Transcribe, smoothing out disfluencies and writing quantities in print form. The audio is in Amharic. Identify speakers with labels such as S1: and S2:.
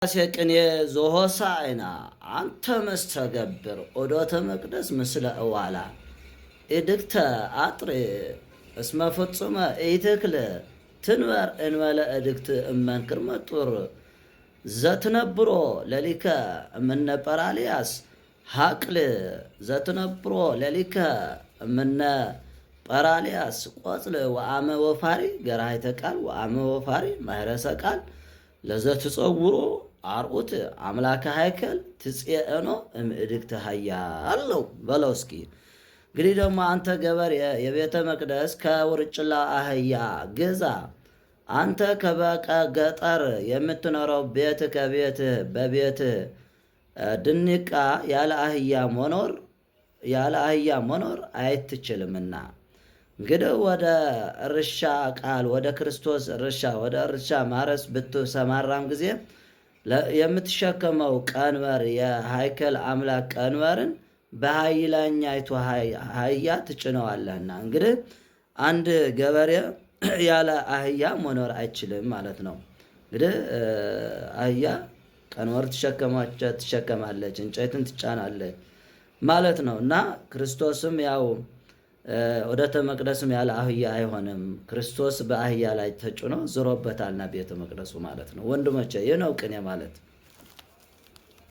S1: ቅኔ ዘሆሳዕና አንተ መስተገብር ኦዶተ መቅደስ ምስለ እዋላ ኢድግተ አጥሬ እስመ ፍጹመ ኢትክል ትንበር እንበለ እድግት እመንክር መጡር ዘትነብሮ ለሊከ እምነ ጰራልያስ ሀቅል ዘትነብሮ ለሊከ እምነ ጰራልያስ ቆጽል ወአመ ወፋሪ ገራይተ ቃል ወአመ ወፋሪ ማህረሰ ቃል ለዘትጸውሮ አርዑት አምላከ ሃይከል ትጽየእኖ እምእድግተ ኃያለው በለው። እስኪ እንግዲህ ደግሞ አንተ ገበሬ የቤተ መቅደስ ከውርጭላ አህያ ግዛ። አንተ ከበቀ ገጠር የምትኖረው ቤት ከቤት በቤት ድንቃ ያለ አህያ መኖር አይትችልምና። እንግዲህ ወደ እርሻ ቃል ወደ ክርስቶስ እርሻ ወደ እርሻ ማረስ ብትሰማራም ጊዜ የምትሸከመው ቀንበር የሃይከል አምላክ ቀንበርን በኃይለኛይቱ አህያ ትጭነዋለህና። እንግዲህ አንድ ገበሬ ያለ አህያ መኖር አይችልም ማለት ነው። እንግዲህ አህያ ቀንበር ትሸከማለች፣ እንጨትን ትጫናለች ማለት ነው። እና ክርስቶስም ያው ወደ መቅደስም ያለ አህያ አይሆንም። ክርስቶስ በአህያ ላይ ተጭኖ ዝሮበታልና ቤተ መቅደሱ ማለት ነው። ወንድሞቼ ይህ ነው ቅኔ ማለት።